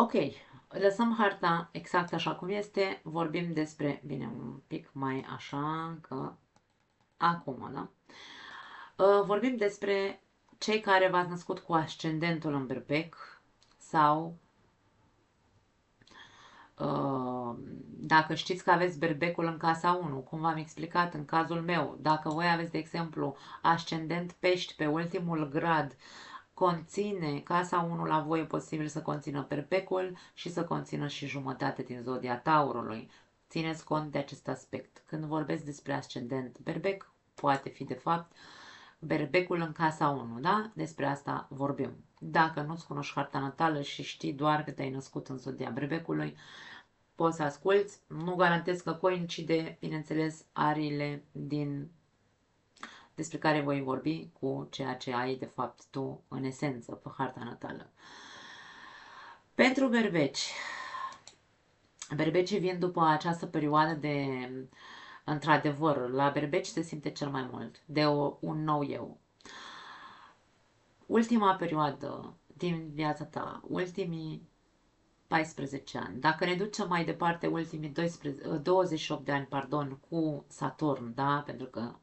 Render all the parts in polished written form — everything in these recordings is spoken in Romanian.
Ok, lăsăm harta exact așa cum este, vorbim despre, bine, un pic mai așa, că acum, da? Vorbim despre cei care v-ați născut cu ascendentul în berbec sau dacă știți că aveți berbecul în casa 1, cum v-am explicat în cazul meu, dacă voi aveți, de exemplu, ascendent pești pe ultimul grad, conține, casa 1 la voi e posibil să conțină berbecul și să conțină și jumătate din zodia Taurului. Țineți cont de acest aspect. Când vorbesc despre ascendent berbec, poate fi de fapt berbecul în casa 1, da? Despre asta vorbim. Dacă nu-ți cunoști harta natală și știi doar că te-ai născut în zodia berbecului, poți să asculți. Nu garantez că coincide, bineînțeles, ariile despre care voi vorbi cu ceea ce ai de fapt tu în esență pe harta natală. Pentru berbeci, berbecii vin după această perioadă de, într-adevăr, la berbeci se simte cel mai mult de un nou eu. Ultima perioadă din viața ta, ultimii 14 ani. Dacă ne ducem mai departe, ultimii 28 de ani, pardon, cu Saturn, da? Pentru că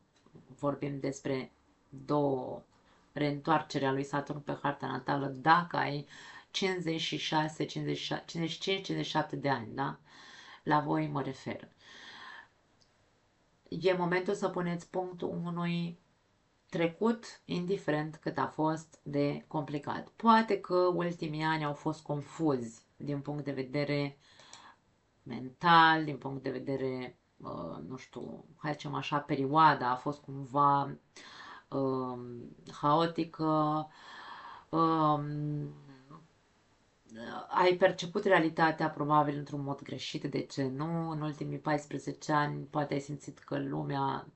vorbim despre două reîntoarcerea lui Saturn pe harta natală, dacă ai 56, 56, 55, 57 de ani, da? La voi mă refer. E momentul să puneți punctul unui trecut, indiferent cât a fost de complicat. Poate că ultimii ani au fost confuzi din punct de vedere mental, din punct de vedere, nu știu, hai să zicem așa, perioada a fost cumva haotică, um, ai perceput realitatea probabil într-un mod greșit, de ce nu? În ultimii 14 ani poate ai simțit că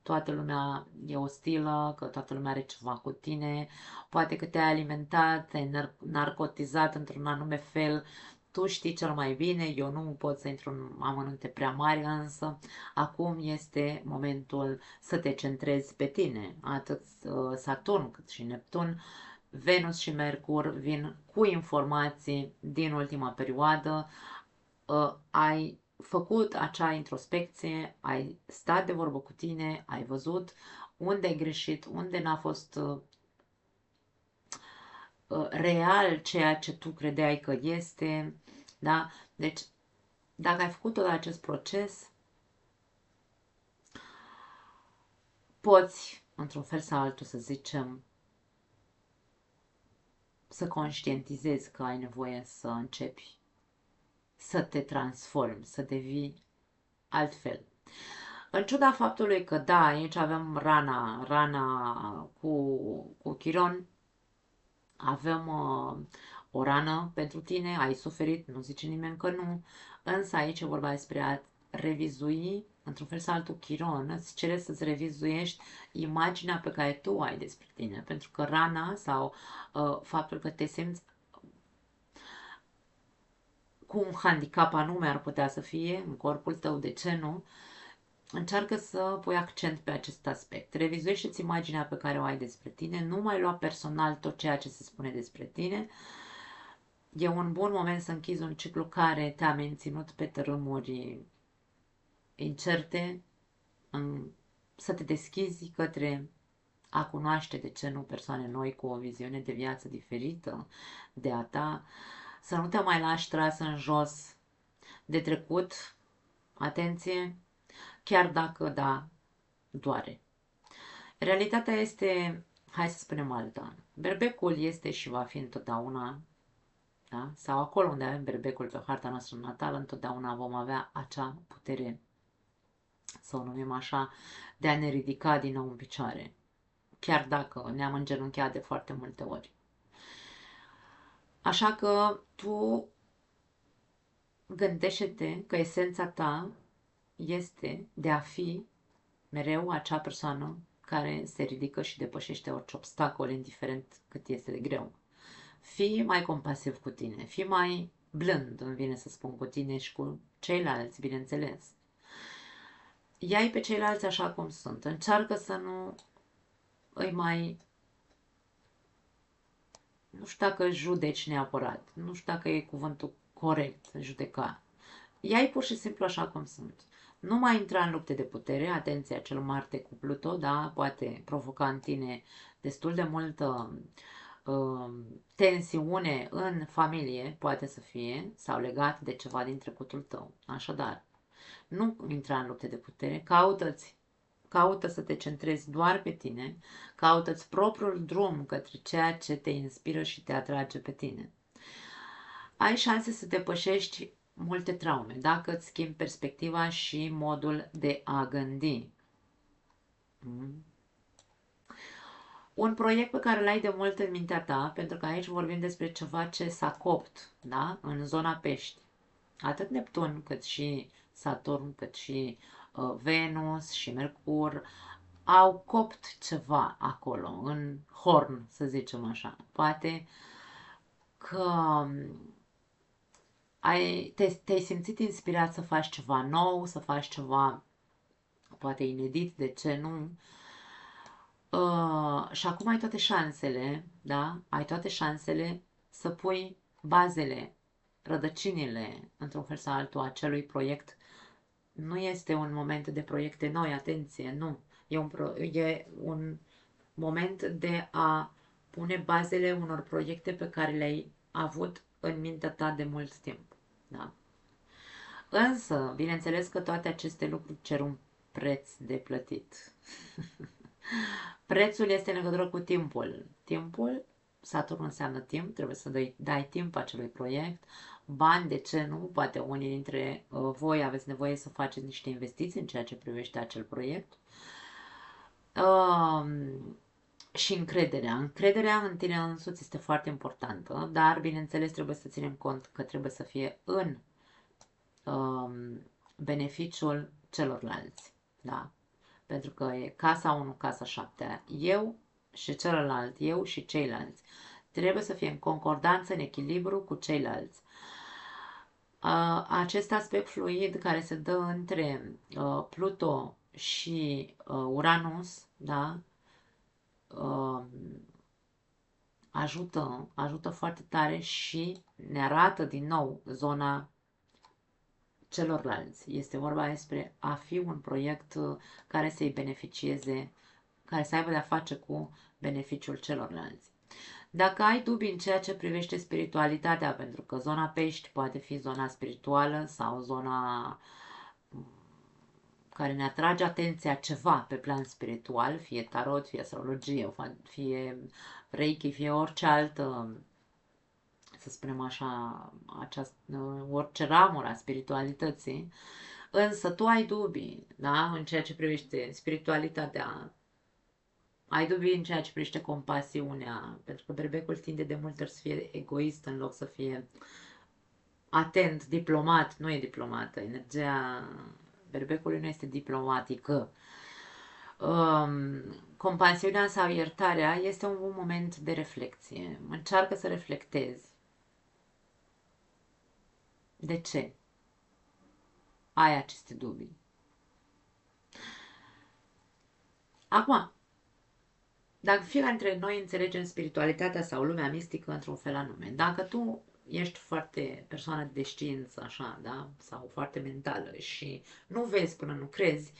toată lumea e ostilă, că toată lumea are ceva cu tine, poate că te-ai alimentat, te-ai narcotizat într-un anume fel, tu știi cel mai bine, eu nu pot să intru în amănunte prea mari, însă acum este momentul să te centrezi pe tine, atât Saturn cât și Neptun. Venus și Mercur vin cu informații din ultima perioadă, ai făcut acea introspecție, ai stat de vorbă cu tine, ai văzut unde ai greșit, unde n-a fost real ceea ce tu credeai că este, da? Deci, dacă ai făcut tot acest proces, poți, într-un fel sau altul, să zicem, să conștientizezi că ai nevoie să începi să te transformi, să devii altfel. În ciuda faptului că, da, aici avem rana cu Chiron, avem o rană pentru tine, ai suferit, nu zice nimeni că nu, însă aici e vorba despre a revizui, într-un fel sau altul, Chiron îți cere să-ți revizuiești imaginea pe care tu o ai despre tine, pentru că rana sau faptul că te simți cu un handicap anume ar putea să fie în corpul tău, de ce nu? Încearcă să pui accent pe acest aspect. Revizuiește-ți imaginea pe care o ai despre tine, nu mai lua personal tot ceea ce se spune despre tine. E un bun moment să închizi un ciclu care te-a menținut pe tărâmuri incerte, să te deschizi către a cunoaște, de ce nu, persoane noi cu o viziune de viață diferită de a ta, să nu te mai lași tras în jos de trecut, atenție, chiar dacă, da, doare. Realitatea este, hai să spunem alta, berbecul este și va fi întotdeauna, da? Sau acolo unde avem berbecul pe harta noastră natală, întotdeauna vom avea acea putere, să o numim așa, de a ne ridica din nou în picioare, chiar dacă ne-am îngenunchiat de foarte multe ori. Așa că tu gândește-te că esența ta este de a fi mereu acea persoană care se ridică și depășește orice obstacol, indiferent cât este de greu. Fii mai compasiv cu tine, fii mai blând, îmi vine să spun, cu tine și cu ceilalți, bineînțeles. Ia-i pe ceilalți așa cum sunt. Încearcă să nu îi mai, nu știu dacă judeci neapărat, nu știu dacă e cuvântul corect, judeca. Ia-i pur și simplu așa cum sunt. Nu mai intra în lupte de putere, atenția, cel Marte cu Pluto, da, poate provoca în tine destul de multă tensiune în familie, poate să fie, sau legat de ceva din trecutul tău. Așadar, nu intra în lupte de putere, caută să te centrezi doar pe tine, caută-ți propriul drum către ceea ce te inspiră și te atrage pe tine. Ai șanse să depășești multe traume dacă îți schimbi perspectiva și modul de a gândi. Un proiect pe care l-ai de mult în mintea ta, pentru că aici vorbim despre ceva ce s-a copt, da? În zona pești. Atât Neptun, cât și Saturn, cât și Venus și Mercur au copt ceva acolo, în horn, să zicem așa. Poate că te-ai simțit inspirat să faci ceva nou, să faci ceva poate inedit, de ce nu? Și acum ai toate șansele, da? Ai toate șansele să pui bazele, rădăcinile, într-un fel sau altul, acelui proiect. Nu este un moment de proiecte noi, atenție, nu. E un moment de a pune bazele unor proiecte pe care le-ai avut în mintea ta de mult timp. Da? Însă, bineînțeles că toate aceste lucruri cer un preț de plătit. Prețul este în legătură cu timpul. Timpul, Saturn înseamnă timp, trebuie să dai timp acelui proiect. Bani, de ce nu? Poate unii dintre voi aveți nevoie să faceți niște investiții în ceea ce privește acel proiect. Și încrederea. Încrederea în tine însuți este foarte importantă, dar, bineînțeles, trebuie să ținem cont că trebuie să fie în beneficiul celorlalți. Da? Pentru că e casa 1, casa 7. Eu și celălalt, eu și ceilalți. Trebuie să fie în concordanță, în echilibru cu ceilalți. Acest aspect fluid care se dă între Pluto și Uranus, da? Ajută foarte tare și ne arată din nou zona celorlalți. Este vorba despre a fi un proiect care să-i beneficieze, care să aibă de-a face cu beneficiul celorlalți. Dacă ai dubii în ceea ce privește spiritualitatea, pentru că zona pești poate fi zona spirituală sau zona care ne atrage atenția ceva pe plan spiritual, fie tarot, fie astrologie, fie reiki, fie orice altă, să spunem așa, orice ramură a spiritualității, însă tu ai dubii, da, în ceea ce privește spiritualitatea, ai dubii în ceea ce privește compasiunea, pentru că berbecul tinde de multe ori să fie egoist în loc să fie atent, diplomat, nu e diplomată, energia berbecului nu este diplomatică. Compasiunea sau iertarea este un moment de reflexie. Încearcă să reflectezi. De ce ai aceste dubii? Acum, dacă fiecare dintre noi înțelegem spiritualitatea sau lumea mistică într-un fel anume, dacă tu ești foarte persoană de știință, așa, da? Sau foarte mentală și nu vezi până nu crezi,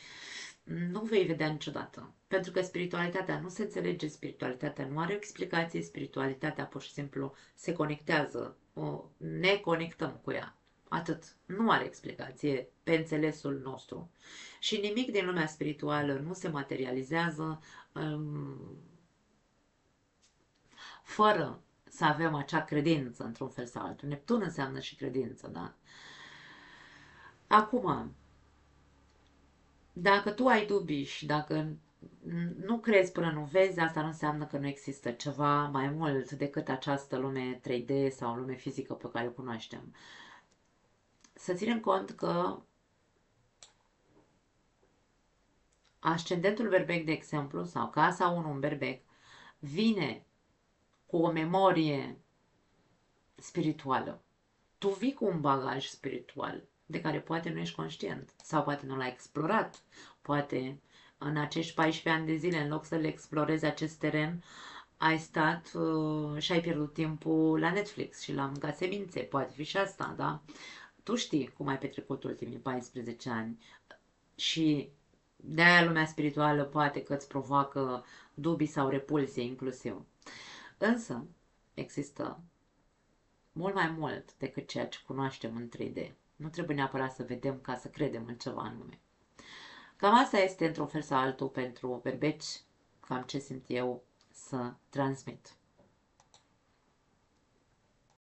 nu vei vedea niciodată. Pentru că spiritualitatea nu se înțelege, spiritualitatea nu are o explicație, spiritualitatea pur și simplu se conectează, ne conectăm cu ea. Atât. Nu are explicație pe înțelesul nostru. Și nimic din lumea spirituală nu se materializează fără să avem acea credință într-un fel sau altul. Neptun înseamnă și credință, da? Acum, dacă tu ai dubii și dacă nu crezi până nu vezi, asta nu înseamnă că nu există ceva mai mult decât această lume 3D sau lume fizică pe care o cunoaștem. Să ținem cont că ascendentul berbec, de exemplu, sau casa 1 în berbec, vine cu o memorie spirituală. Tu vii cu un bagaj spiritual de care poate nu ești conștient sau poate nu l-ai explorat. Poate în acești 14 ani de zile, în loc să le explorezi acest teren, ai stat și ai pierdut timpul la Netflix și la mâncat semințe, poate fi și asta, da? Tu știi cum ai petrecut ultimii 14 ani și de-aia lumea spirituală poate că îți provoacă dubii sau repulsie inclusiv. Însă, există mult mai mult decât ceea ce cunoaștem în 3D. Nu trebuie neapărat să vedem ca să credem în ceva anume. Cam asta este, într-un fel sau altul, pentru berbeci, cam ce simt eu să transmit.